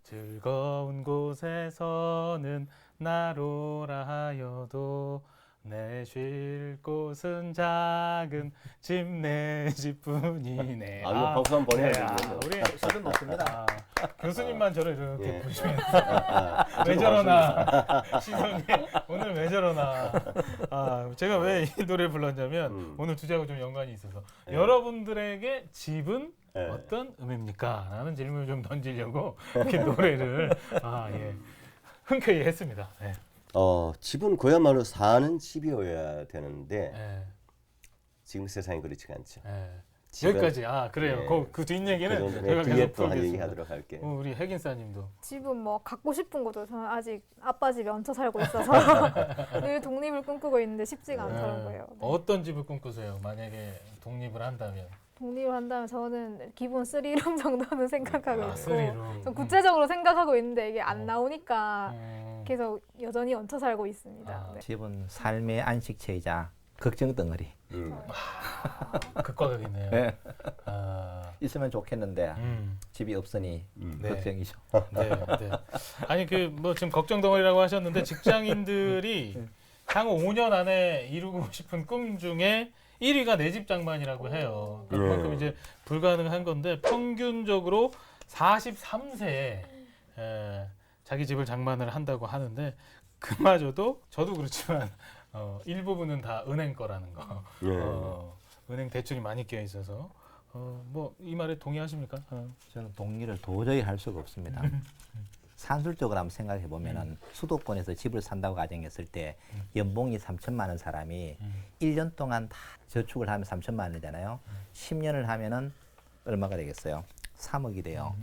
즐거운 곳에서는 나로라 하여도 내 쉴 곳은 작은 집 내 집뿐이네. 이거 박수 한번 네, 보내야겠네요. 우리 수준 높습니다. 교수님만 저를 이렇게 예. 보시면 왜 저러나 시선이 오늘 왜 저러나. 제가 왜 이 노래를 불렀냐면 오늘 주제하고 좀 연관이 있어서 여러분들에게 집은 어떤 의미입니까? 라는 질문을 좀 던지려고 이렇게 노래를 흔쾌히 했습니다. 네. 집은 그야말로 사는 집이어야 되는데 네. 지금 세상이 그렇지가 않죠. 네. 집은- 여기까지. 그래요. 네. 그 뒷얘기는 그 제가 뒤에 계속 또 한 얘기 풀겠습니다. 하도록 할게요. 우리 핵인싸님도. 집은 뭐 갖고 싶은 거죠. 저는 아직 아빠 집에 얹혀 살고 있어서 늘 독립을 꿈꾸고 있는데 쉽지가 않더라고요. 네. 어떤 집을 꿈꾸세요? 만약에 독립을 한다면. 독립을 한다면 저는 기본 3룸 정도는 생각하고 있고 쓰리룸. 좀 구체적으로 생각하고 있는데 이게 안 나오니까 음. 계속 여전히 얹혀 살고 있습니다. 네. 집은 삶의 안식처이자 걱정 덩어리. 극과 극이네요. 네. 있으면 있으면 좋겠는데 집이 없으니 네. 걱정이죠. 네, 네. 아니 지금 걱정 덩어리라고 하셨는데 직장인들이 향후 5년 안에 이루고 싶은 꿈 중에 1위가 내 집 장만이라고 해요. 그만큼 이제 불가능한 건데 평균적으로 43세에 자기 집을 장만을 한다고 하는데 그마저도 저도 그렇지만 일부분은 다 은행 거라는 거. 은행 대출이 많이 끼어 있어서 이 말에 동의하십니까? 저는 동의를 도저히 할 수가 없습니다. 산술적으로 한번 생각해 보면은 수도권에서 집을 산다고 가정했을 때 연봉이 3천만 원 사람이 1년 동안 다 저축을 하면 3천만 원이잖아요. 10년을 하면은 얼마가 되겠어요? 3억이 돼요.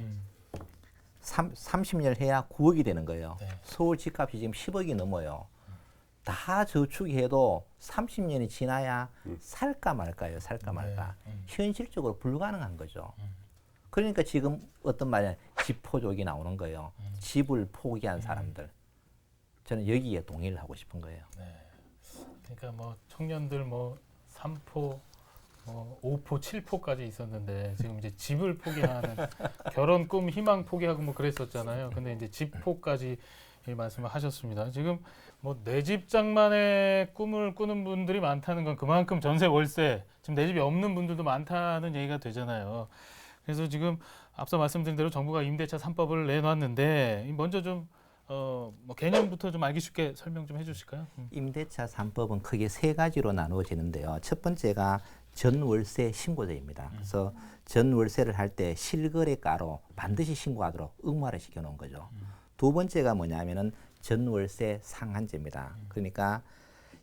30년을 해야 9억이 되는 거예요. 네. 서울 집값이 지금 10억이 넘어요. 다 저축해도 30년이 지나야 살까 말까요? 살까 말까. 현실적으로 불가능한 거죠. 그러니까 지금 어떤 말이냐, 집포족이 나오는 거예요. 집을 포기한 사람들. 저는 여기에 동의를 하고 싶은 거예요. 네. 그러니까 청년들 3포, 5포, 7포까지 있었는데 지금 이제 집을 포기하는 결혼 꿈 희망 포기하고 그랬었잖아요. 근데 이제 집포까지 말씀을 하셨습니다. 지금 내 집 장만의 꿈을 꾸는 분들이 많다는 건 그만큼 전세 월세 지금 내 집이 없는 분들도 많다는 얘기가 되잖아요. 그래서 지금 앞서 말씀드린 대로 정부가 임대차 3법을 내놨는데 먼저 좀 개념부터 좀 알기 쉽게 설명 좀 해주실까요? 임대차 3법은 크게 세 가지로 나누어지는데요. 첫 번째가 전월세 신고제입니다. 그래서 전월세를 할 때 실거래가로 반드시 신고하도록 의무화를 시켜놓은 거죠. 두 번째가 뭐냐면은 전월세 상한제입니다. 그러니까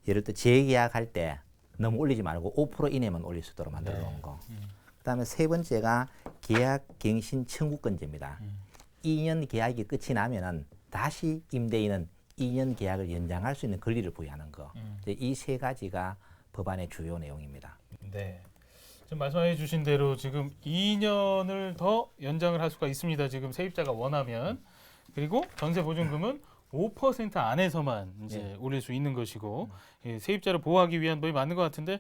예를 들어 재계약할 때 너무 올리지 말고 5% 이내만 올릴 수 있도록 만들어 놓은 거. 그다음에 세 번째가 계약갱신 청구권제입니다. 2년 계약이 끝이 나면은 다시 임대인은 2년 계약을 연장할 수 있는 권리를 부여하는 거. 이 세 가지가 법안의 주요 내용입니다. 네. 지금 말씀해 주신 대로 지금 2년을 더 연장을 할 수가 있습니다. 지금 세입자가 원하면. 그리고 전세 보증금은 5% 안에서만 이제 올릴 수 있는 것이고 세입자를 보호하기 위한 법이 맞는 것 같은데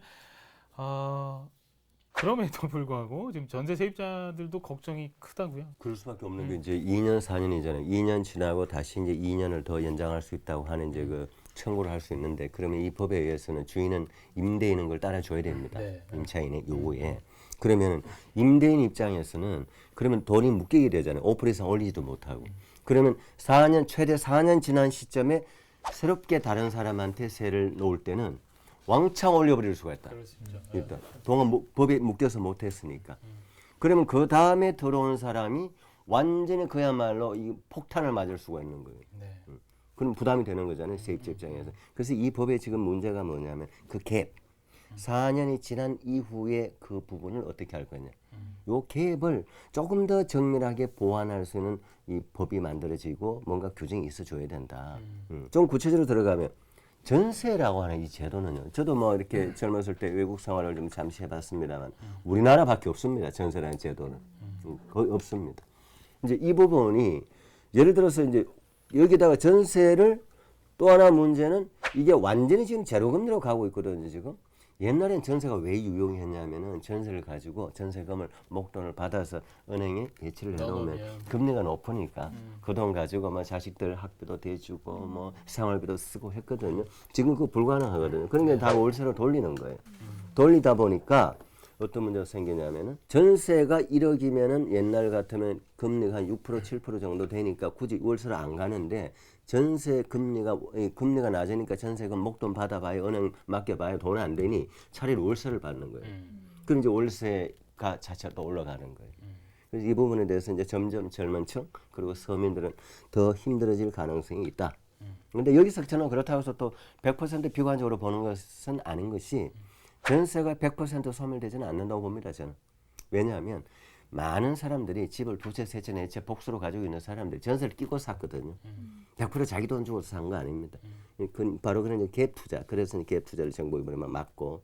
그럼에도 불구하고 지금 전세 세입자들도 걱정이 크다고요. 그럴 수밖에 없는 게 이제 2년, 4년이잖아요. 2년 지나고 다시 이제 2년을 더 연장할 수 있다고 하는 이제 그 청구를 할 수 있는데 그러면 이 법에 의해서는 주인은 임대인은 걸 따라줘야 됩니다. 네. 임차인의 요구에. 그러면 임대인 입장에서는 그러면 돈이 묶이게 되잖아요. 5% 이상 올리지도 못하고. 그러면 4년, 최대 4년 지난 시점에 새롭게 다른 사람한테 세를 놓을 때는 왕창 올려버릴 수가 있다. 그럴 수 있죠. 일단 동안 법에 묶여서 못했으니까. 그러면 그 다음에 들어온 사람이 완전히 그야말로 이 폭탄을 맞을 수가 있는 거예요. 네. 그럼 부담이 되는 거잖아요, 세입자 입장에서. 그래서 이 법의 지금 문제가 뭐냐면 그 갭. 4년이 지난 이후에 그 부분을 어떻게 할 거냐. 요 갭을 조금 더 정밀하게 보완할 수 있는 이 법이 만들어지고 뭔가 규정이 있어줘야 된다. 좀 구체적으로 들어가면 전세라고 하는 이 제도는요. 저도 이렇게 젊었을 때 외국 생활을 좀 잠시 해봤습니다만 우리나라밖에 없습니다. 전세라는 제도는 거의 없습니다. 이제 이 부분이 예를 들어서 이제 여기다가 전세를 또 하나 문제는 이게 완전히 지금 제로금리로 가고 있거든요. 지금 옛날엔 전세가 왜 유용했냐면은 전세를 가지고 전세금을 목돈을 받아서 은행에 예치를 해놓으면 넣어놓으면. 금리가 높으니까 그 돈 가지고 뭐 자식들 학비도 대주고 뭐 생활비도 쓰고 했거든요. 지금 그거 불가능하거든요. 그러니까 다 월세로 돌리는 거예요. 돌리다 보니까 어떤 문제가 생기냐면은 전세가 1억이면은 옛날 같으면 금리가 한 6% 7% 정도 되니까 굳이 월세를 안 가는데 전세 금리가 낮으니까 전세금 목돈 받아봐요, 은행 맡겨봐요, 돈 안 되니 차라리 월세를 받는 거예요. 그럼 이제 월세가 자체가 또 올라가는 거예요. 그래서 이 부분에 대해서 이제 점점 젊은층 그리고 서민들은 더 힘들어질 가능성이 있다. 그런데 여기서 저는 그렇다고 해서 또 100% 비관적으로 보는 것은 아닌 것이 전세가 100% 소멸되지는 않는다고 봅니다. 저는. 왜냐하면 많은 사람들이 집을 두 채, 세 채, 네 채 복수로 가지고 있는 사람들이 전세를 끼고 샀거든요. 100% 자기 돈 주고 산 거 아닙니다. 바로 그런 이제 갭 투자. 그래서 갭 투자를 정부 이번에 막고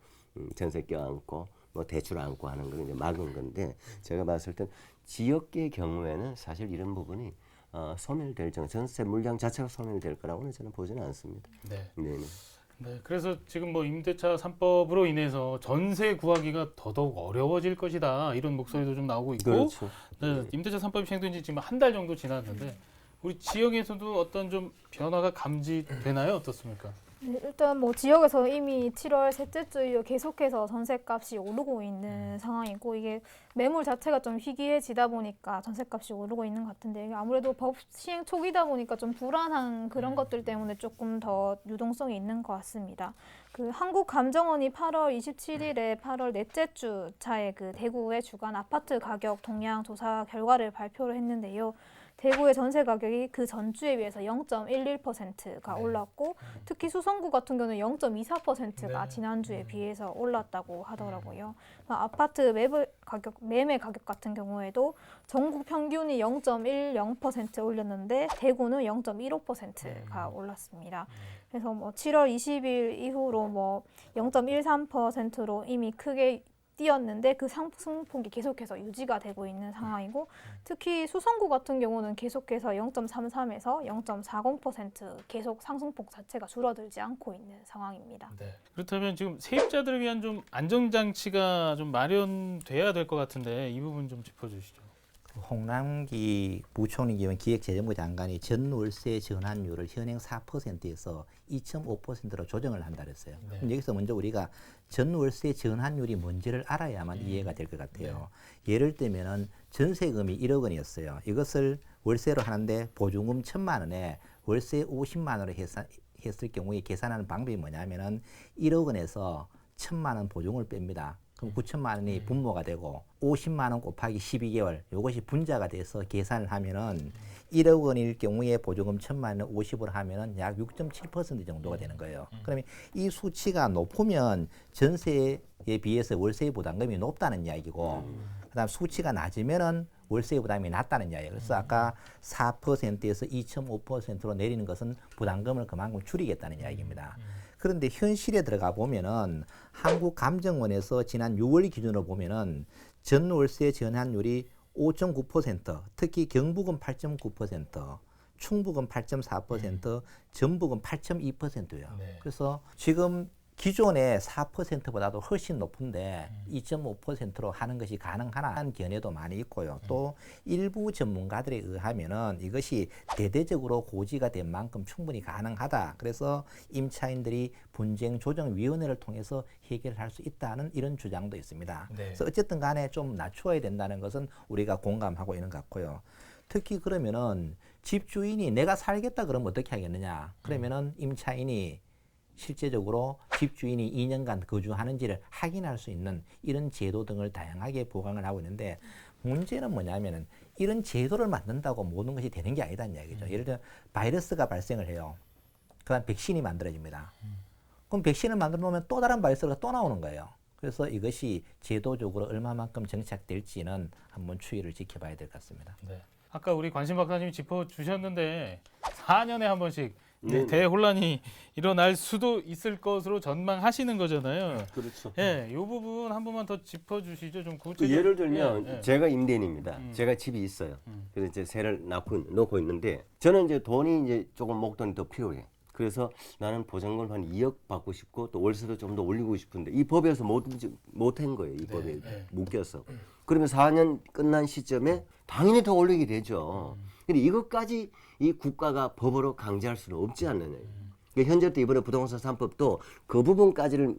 전세 껴안고 뭐 대출 안고 하는 걸 이제 막은 건데 제가 봤을 땐 지역계의 경우에는 사실 이런 부분이 소멸될 전세 물량 자체가 소멸될 거라고는 저는 보지는 않습니다. 네. 네. 네, 그래서 지금 뭐 임대차 3법으로 인해서 전세 구하기가 더더욱 어려워질 것이다 이런 목소리도 좀 나오고 있고, 그렇죠. 네, 임대차 3법이 시행된 지 지금 한 달 정도 지났는데 우리 지역에서도 어떤 좀 변화가 감지되나요? 어떻습니까? 네, 일단 뭐 지역에서 이미 7월 셋째 주 이후 계속해서 전셋값이 오르고 있는 상황이고 이게 매물 자체가 좀 희귀해지다 보니까 전셋값이 오르고 있는 것 같은데 이게 아무래도 법 시행 초기다 보니까 좀 불안한 그런 것들 때문에 조금 더 유동성이 있는 것 같습니다. 그 한국감정원이 8월 27일에 8월 넷째 주 차에 그 대구의 주간 아파트 가격 동향 조사 결과를 발표를 했는데요. 대구의 전세 가격이 그 전주에 비해서 0.11%가 올랐고 특히 수성구 같은 경우는 0.24%가 네. 지난주에 비해서 올랐다고 하더라고요. 아파트 매매 가격 같은 경우에도 전국 평균이 0.10% 올렸는데 대구는 0.15%가 올랐습니다. 그래서 뭐 7월 20일 이후로 뭐 0.13%로 이미 크게 뛰었는데 그 상승폭이 계속해서 유지가 되고 있는 상황이고 특히 수성구 같은 경우는 계속해서 0.33에서 0.40% 계속 상승폭 자체가 줄어들지 않고 있는 상황입니다. 네. 그렇다면 지금 세입자들을 위한 좀 안정장치가 좀 마련돼야 될 것 같은데 이 부분 좀 짚어주시죠. 홍남기 부총리 겸 기획재정부 장관이 전월세 전환율을 현행 4%에서 2.5%로 조정을 한다 그랬어요. 네. 그럼 여기서 먼저 우리가 전월세 전환율이 뭔지를 알아야만 이해가 될 것 같아요. 예를 들면은 전세금이 1억 원이었어요. 이것을 월세로 하는데 보증금 1,000만 원에 월세 50만 원으로 했을 경우에 계산하는 방법이 뭐냐면은 1억 원에서 1,000만 원 보증을 뺍니다. 그럼 9천만 원이 분모가 되고 50만 원 곱하기 12개월 이것이 분자가 돼서 계산을 하면은 1억 원일 경우에 보조금 1,000만 원 50으로 하면은 약 6.7% 정도가 되는 거예요. 그러면 이 수치가 높으면 전세에 비해서 월세 부담금이 높다는 이야기고 그다음 수치가 낮으면은 월세 부담이 낮다는 이야기예요. 그래서 아까 4%에서 2.5%로 내리는 것은 부담금을 그만큼 줄이겠다는 이야기입니다. 그런데 현실에 들어가 보면은 한국감정원에서 지난 6월 기준으로 보면은 전월세 전환율이 5.9%, 특히 경북은 8.9%, 충북은 8.4%, 전북은 8.2%예요. 네. 그래서 지금 기존의 4%보다도 훨씬 높은데 2.5%로 하는 것이 가능하다는 견해도 많이 있고요. 또 일부 전문가들에 의하면은 이것이 대대적으로 고지가 된 만큼 충분히 가능하다. 그래서 임차인들이 분쟁조정위원회를 통해서 해결할 수 있다는 이런 주장도 있습니다. 네. 그래서 어쨌든 간에 좀 낮춰야 된다는 것은 우리가 공감하고 있는 것 같고요. 특히 그러면은 집주인이 내가 살겠다 그러면 어떻게 하겠느냐. 그러면은 임차인이 실제적으로 집주인이 2년간 거주하는지를 확인할 수 있는 이런 제도 등을 다양하게 보강을 하고 있는데 문제는 뭐냐면은 이런 제도를 만든다고 모든 것이 되는 게 아니다는 이야기죠. 예를 들어 바이러스가 발생을 해요. 그다음 백신이 만들어집니다. 그럼 백신을 만들어 놓으면 또 다른 바이러스가 또 나오는 거예요. 그래서 이것이 제도적으로 얼마만큼 정착될지는 한번 추이를 지켜봐야 될 것 같습니다. 네. 아까 우리 관심 박사님이 짚어주셨는데 4년에 한 번씩 네. 대혼란이 일어날 수도 있을 것으로 전망하시는 거잖아요. 그렇죠. 예, 이 부분 한 번만 더 짚어주시죠. 좀 그 구체적으로. 예를 들면 예, 예. 제가 임대인입니다. 제가 집이 있어요. 그래서 이제 새를 놓고 있는데 저는 이제 돈이 이제 조금 목돈이 더 필요해. 그래서 나는 보증금 한 2억 받고 싶고 또 월세도 좀 더 올리고 싶은데 이 법에서 못한 거예요. 이 법에 묶여서. 그러면 4년 끝난 시점에 당연히 더 올리게 되죠. 근데 이것까지 이 국가가 법으로 강제할 수는 없지 않느냐. 그러니까 현재 때 이번에 부동산 3법도 그 부분까지를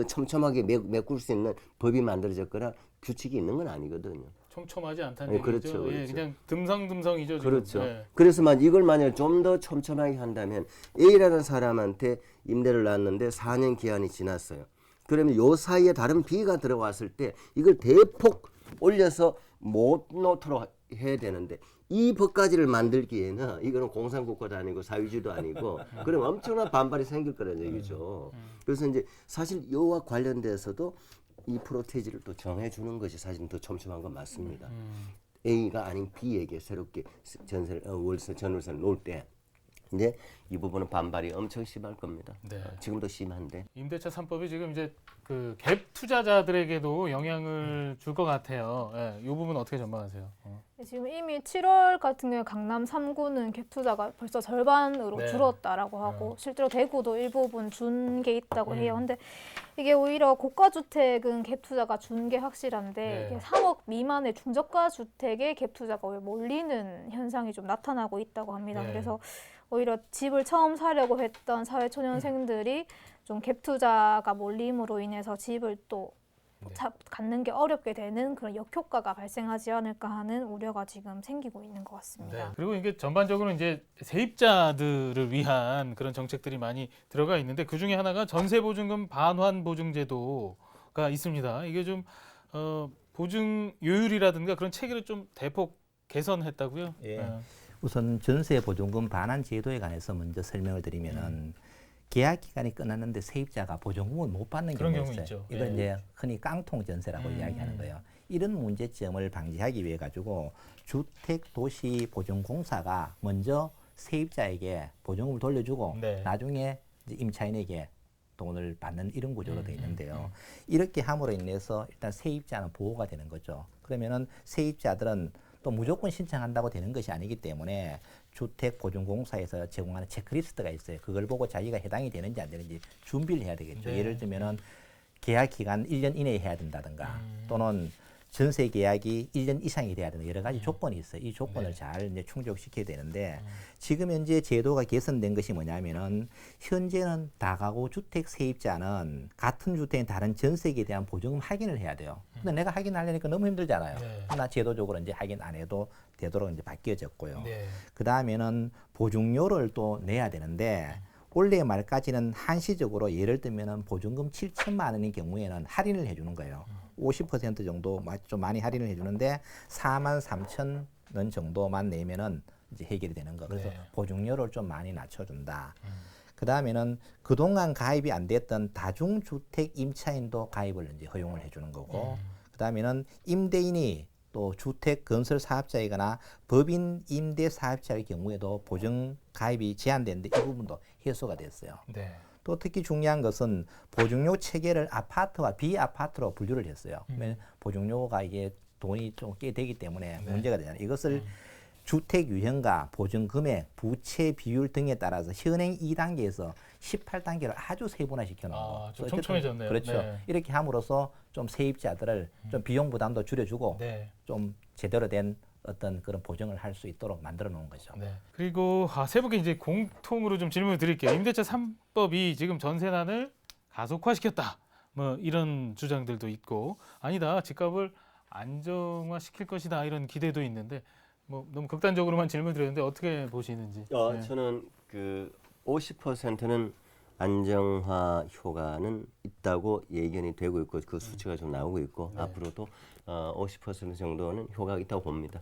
촘촘하게 메꿀 수 있는 법이 만들어졌거나 규칙이 있는 건 아니거든요. 촘촘하지 않다는 네, 얘기죠. 그렇죠, 예, 그렇죠. 그냥 듬성듬성이죠. 지금. 그렇죠. 예. 그래서 이걸 만약 좀 더 촘촘하게 한다면 A라는 사람한테 임대를 놨는데 4년 기한이 지났어요. 그러면 요 사이에 다른 B가 들어왔을 때 이걸 대폭 올려서 못 놓도록 해야 되는데 이 법까지를 만들기에는 이거는 공산국가도 아니고 사회주의도 아니고 그럼 엄청난 반발이 생길 거라는 얘기죠. 그래서 이제 사실 이와 관련돼서도 이 프로테이지를 또 정해주는 것이 사실 더 촘촘한 건 맞습니다. A가 아닌 B에게 새롭게 전월세를 놓을 때 이제 이 부분은 반발이 엄청 심할 겁니다. 네. 지금도 심한데. 임대차 3법이 지금 이제 그 갭 투자자들에게도 영향을 줄 것 같아요. 예, 이 부분 어떻게 전망하세요? 지금 이미 7월 같은 경우에 강남 3구는 갭 투자가 벌써 절반으로 네. 줄었다라고 하고 실제로 대구도 일부분 준 게 있다고 해요. 근데 이게 오히려 고가 주택은 갭 투자가 준 게 확실한데 네. 이게 3억 미만의 중저가 주택에 갭 투자가 왜 몰리는 현상이 좀 나타나고 있다고 합니다. 네. 그래서 오히려 집을 처음 사려고 했던 사회초년생들이 좀 갭 투자가 몰림으로 인해서 집을 또 갖는 게 어렵게 되는 그런 역효과가 발생하지 않을까 하는 우려가 지금 생기고 있는 것 같습니다. 네. 그리고 이게 전반적으로 이제 세입자들을 위한 그런 정책들이 많이 들어가 있는데 그 중에 하나가 전세보증금 반환 보증제도가 있습니다. 이게 좀 보증요율이라든가 그런 체계를 좀 대폭 개선했다고요? 예. 우선 전세 보증금 반환 제도에 관해서 먼저 설명을 드리면은 계약 기간이 끝났는데 세입자가 보증금을 못 받는 그런 경우가 경우 있어요. 있죠. 이걸 예. 이제 흔히 깡통 전세라고 이야기하는 거예요. 이런 문제점을 방지하기 위해 가지고 주택도시보증공사가 먼저 세입자에게 보증금을 돌려주고 네. 나중에 이제 임차인에게 돈을 받는 이런 구조로 되어 있는데요. 이렇게 함으로 인해서 일단 세입자는 보호가 되는 거죠. 그러면은 세입자들은 또 무조건 신청한다고 되는 것이 아니기 때문에 주택보증공사에서 제공하는 체크리스트가 있어요. 그걸 보고 자기가 해당이 되는지 안 되는지 준비를 해야 되겠죠. 네. 예를 들면은 계약 기간 1년 이내에 해야 된다든가 또는 전세 계약이 1년 이상이 돼야 되는 여러 가지 조건이 있어요. 이 조건을 네. 잘 이제 충족시켜야 되는데 지금 현재 제도가 개선된 것이 뭐냐면은 현재는 다가구 주택 세입자는 같은 주택인 다른 전세에 대한 보증금 확인을 해야 돼요. 근데 내가 확인하려니까 너무 힘들잖아요. 네. 나 제도적으로 이제 확인 안 해도 되도록 이제 바뀌어졌고요. 네. 그 다음에는 보증료를 또 내야 되는데 올해 말까지는 한시적으로 예를 들면은 보증금 7천만 원인 경우에는 할인을 해주는 거예요. 50% 정도 좀 많이 할인을 해주는데 4만 3천 원 정도만 내면은 이제 해결이 되는 거. 그래서 네. 보증료를 좀 많이 낮춰준다. 그 다음에는 그동안 가입이 안 됐던 다중주택 임차인도 가입을 이제 허용을 해주는 거고, 그 다음에는 임대인이 또 주택 건설 사업자이거나 법인 임대 사업자의 경우에도 보증 가입이 제한되는데 이 부분도 해소가 됐어요. 네. 또 특히 중요한 것은 보증료 체계를 아파트와 비아파트로 분류를 했어요. 왜냐면 보증료가 이게 돈이 좀 꽤 되기 때문에 문제가 되잖아요. 이것을 주택 유형과 보증 금액, 부채 비율 등에 따라서 현행 2단계에서 18단계를 아주 세분화시켜 놓은 거. 좀 촘촘해졌네요. 그렇죠. 네. 이렇게 함으로써 좀 세입자들을 좀 비용 부담도 줄여주고 네. 좀 제대로 된 어떤 그런 보증을 할 수 있도록 만들어 놓은 거죠. 네. 그리고 세 분께 이제 공통으로 좀 질문을 드릴게요. 임대차 3법이 지금 전세난을 가속화시켰다. 뭐 이런 주장들도 있고 아니다. 집값을 안정화시킬 것이다. 이런 기대도 있는데 뭐 너무 극단적으로만 질문 드렸는데 어떻게 보시는지. 네. 저는 그 50%는 안정화 효과는 있다고 예견이 되고 있고 그 수치가 좀 나오고 있고 앞으로도 50% 정도는 효과가 있다고 봅니다.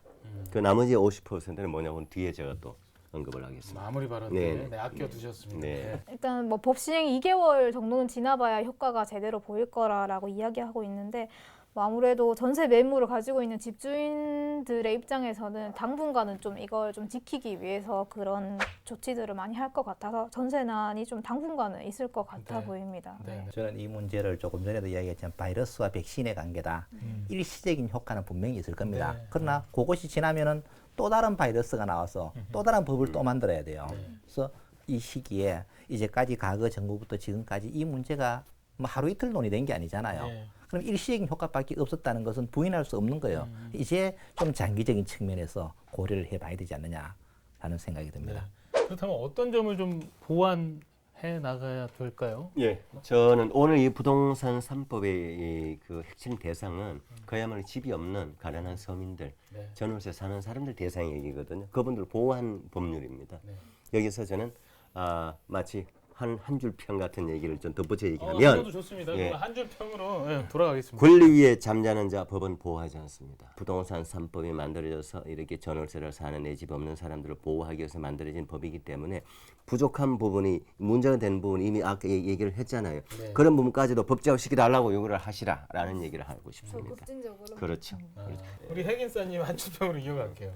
그 나머지 50%는 뭐냐면 뒤에 제가 또 언급을 하겠습니다. 마무리 발언 네. 네, 아껴두셨습니다. 네. 네. 일단 뭐 법 시행 2개월 정도는 지나봐야 효과가 제대로 보일 거라고 이야기하고 있는데 뭐 아무래도 전세 매물을 가지고 있는 집주인들의 입장에서는 당분간은 좀 이걸 좀 지키기 위해서 그런 조치들을 많이 할 것 같아서 전세난이 좀 당분간은 있을 것 같아 네. 보입니다. 네. 저는 이 문제를 조금 전에도 이야기했지만 바이러스와 백신의 관계다. 일시적인 효과는 분명히 있을 겁니다. 네. 그러나 그것이 지나면은 또 다른 바이러스가 나와서 또 다른 법을 또 만들어야 돼요. 네. 그래서 이 시기에 이제까지 과거 정부부터 지금까지 이 문제가 뭐 하루 이틀 논의된 게 아니잖아요. 네. 그럼 일시적인 효과밖에 없었다는 것은 부인할 수 없는 거예요. 이제 좀 장기적인 측면에서 고려를 해봐야 되지 않느냐라는 생각이 듭니다. 네. 그렇다면 어떤 점을 좀 보완해 나가야 될까요? 예, 저는 오늘 이 부동산 3법의 그 핵심 대상은 그야말로 집이 없는 가난한 서민들, 네. 전월세 사는 사람들 대상 얘기거든요. 그분들 보호한 법률입니다. 네. 여기서 저는 마치 한 줄 평 같은 얘기를 좀 덧붙여 저도 얘기하면 좋습니다. 예. 한 줄 평으로 돌아가겠습니다. 권리 위에 잠자는 자 법은 보호하지 않습니다. 부동산 3법이 만들어져서 이렇게 전월세를 사는 내 집 없는 사람들을 보호하기 위해서 만들어진 법이기 때문에 부족한 부분이 문제가 되는 부분이 이미 아까 얘기를 했잖아요. 네. 그런 부분까지도 법제화시켜달라고 요구를 하시라라는 얘기를 하고 싶습니다. 급진적으로. 그렇죠. 우리 핵인싸님 한 줄 평으로 이어갈게요.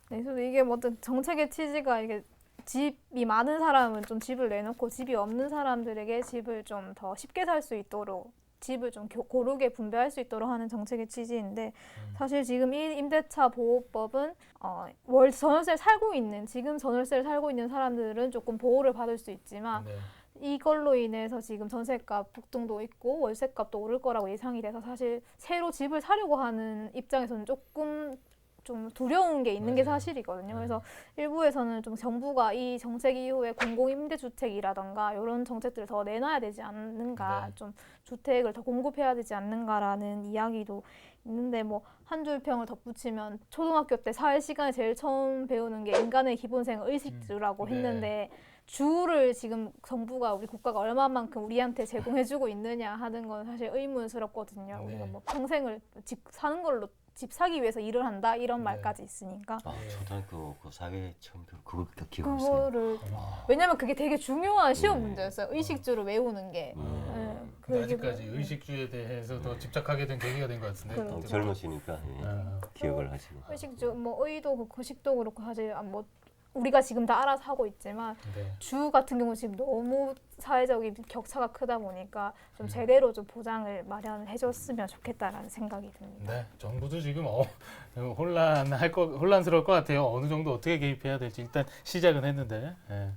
네, 저도 이게 뭐 어떤 정책의 취지가 이게 집이 많은 사람은 좀 집을 내놓고 집이 없는 사람들에게 집을 좀 더 쉽게 살 수 있도록 집을 좀 고르게 분배할 수 있도록 하는 정책의 취지인데 사실 지금 이 임대차 보호법은 전월세를 살고 있는 지금 전월세를 살고 있는 사람들은 조금 보호를 받을 수 있지만 네. 이걸로 인해서 지금 전세값 폭등도 있고 월세값도 오를 거라고 예상이 돼서 사실 새로 집을 사려고 하는 입장에서는 조금 좀 두려운 게 있는 게 사실이거든요. 그래서 일부에서는 좀 정부가 이 정책 이후에 공공임대주택이라던가 이런 정책들을 더 내놔야 되지 않는가, 네. 좀 주택을 더 공급해야 되지 않는가라는 이야기도 있는데 뭐 한 줄 평을 덧붙이면 초등학교 때 사회 시간에 제일 처음 배우는 게 인간의 기본생 의식주라고 네. 했는데 주를 지금 정부가 우리 국가가 얼마만큼 우리한테 제공해주고 있느냐 하는 건 사실 의문스럽거든요. 네. 우리가 뭐 평생을 집 사는 걸로 집 사기 위해서 일을 한다 이런 네. 말까지 있으니까 초등학교 그 사회 처음 그것부터 기억했어요. 그거를 왜냐면 그게 되게 중요한 시험 네. 문제였어요. 의식주를 외우는 게. 네. 근데 그게 아직까지 의식주에 대해서 더 집착하게 된 계기가 된 것 같은데. 그렇죠. 젊으시니까 예. 아. 기억을 하시네. 의식주 뭐 의도 그렇고 식도 그렇고 사실 뭐 우리가 지금 다 알아서 하고 있지만 네. 주 같은 경우 지금 너무 사회적인 격차가 크다 보니까 좀 제대로 좀 보장을 마련해줬으면 좋겠다라는 생각이 듭니다. 네, 정부도 지금 혼란스러울 것 같아요. 어느 정도 어떻게 개입해야 될지 일단 시작은 했는데. 예.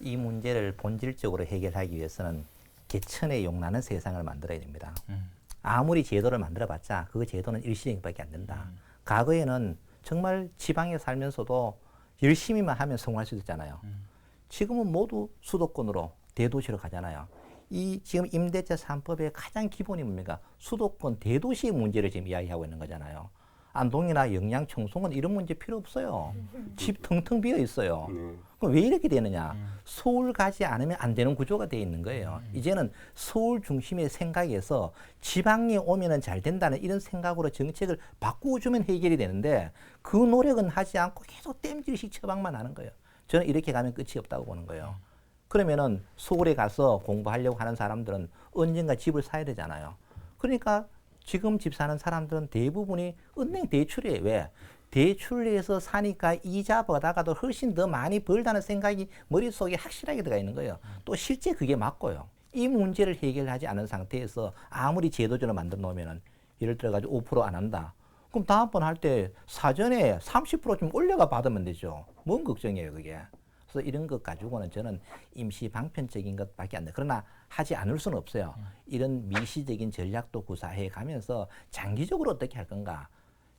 이 문제를 본질적으로 해결하기 위해서는 개천에 용나는 세상을 만들어야 됩니다. 아무리 제도를 만들어봤자 그 제도는 일시적인밖에 안 된다. 과거에는 정말 지방에 살면서도 열심히만 하면 성공할 수 있잖아요. 지금은 모두 수도권으로 대도시로 가잖아요. 이 지금 임대차 3법의 가장 기본이 뭡니까? 수도권 대도시의 문제를 지금 이야기하고 있는 거잖아요. 안동이나 영양, 청송은 이런 문제 필요 없어요. 집 텅텅 비어 있어요. 그럼 왜 이렇게 되느냐? 서울 가지 않으면 안 되는 구조가 되어 있는 거예요. 이제는 서울 중심의 생각에서 지방에 오면은 잘 된다는 이런 생각으로 정책을 바꾸어 주면 해결이 되는데 그 노력은 하지 않고 계속 땜질식 처방만 하는 거예요. 저는 이렇게 가면 끝이 없다고 보는 거예요. 그러면은 서울에 가서 공부하려고 하는 사람들은 언젠가 집을 사야 되잖아요. 그러니까 지금 집 사는 사람들은 대부분이 은행 대출이에요. 왜? 대출해서 사니까 이자 받아가도 훨씬 더 많이 벌다는 생각이 머릿속에 확실하게 들어가 있는 거예요. 또 실제 그게 맞고요. 이 문제를 해결하지 않은 상태에서 아무리 제도적으로 만들어 놓으면은 예를 들어가지고 5% 안 한다. 그럼 다음번 할 때 사전에 30% 좀 올려가 받으면 되죠. 뭔 걱정이에요, 그게. 그래서 이런 것 가지고는 저는 임시 방편적인 것밖에 안 돼. 그러나 하지 않을 수는 없어요. 이런 미시적인 전략도 구사해 가면서 장기적으로 어떻게 할 건가.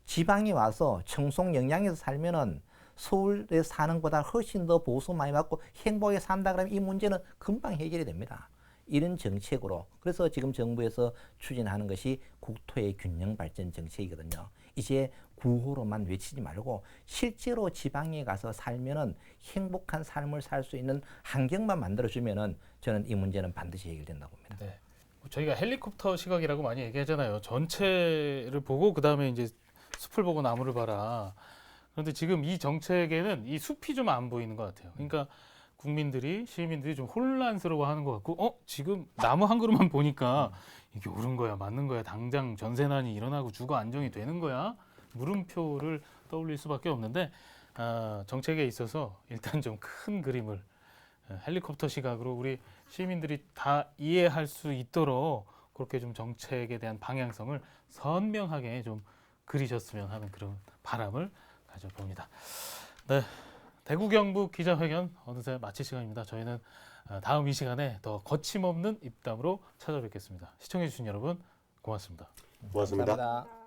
지방에 와서 청송 영양에서 살면은 서울에 사는 것보다 훨씬 더 보수 많이 받고 행복하게 산다 그러면 이 문제는 금방 해결이 됩니다. 이런 정책으로. 그래서 지금 정부에서 추진하는 것이 국토의 균형 발전 정책이거든요. 이제 구호로만 외치지 말고 실제로 지방에 가서 살면은 행복한 삶을 살 수 있는 환경만 만들어주면은 저는 이 문제는 반드시 해결된다고 봅니다. 네. 저희가 헬리콥터 시각이라고 많이 얘기하잖아요. 전체를 보고 그 다음에 이제 숲을 보고 나무를 봐라. 그런데 지금 이 정책에는 이 숲이 좀 안 보이는 것 같아요. 그러니까 국민들이 시민들이 좀 혼란스러워하는 것 같고, 지금 나무 한 그루만 보니까 이게 옳은 거야, 맞는 거야, 당장 전세난이 일어나고 주거 안정이 되는 거야? 물음표를 떠올릴 수밖에 없는데 정책에 있어서 일단 좀 큰 그림을 헬리콥터 시각으로 우리 시민들이 다 이해할 수 있도록 그렇게 좀 정책에 대한 방향성을 선명하게 좀 그리셨으면 하는 그런 바람을 가져봅니다. 네, 대구 경북 기자회견 어느새 마칠 시간입니다. 저희는 다음 이 시간에 더 거침없는 입담으로 찾아뵙겠습니다. 시청해주신 여러분 고맙습니다. 고맙습니다. 감사합니다.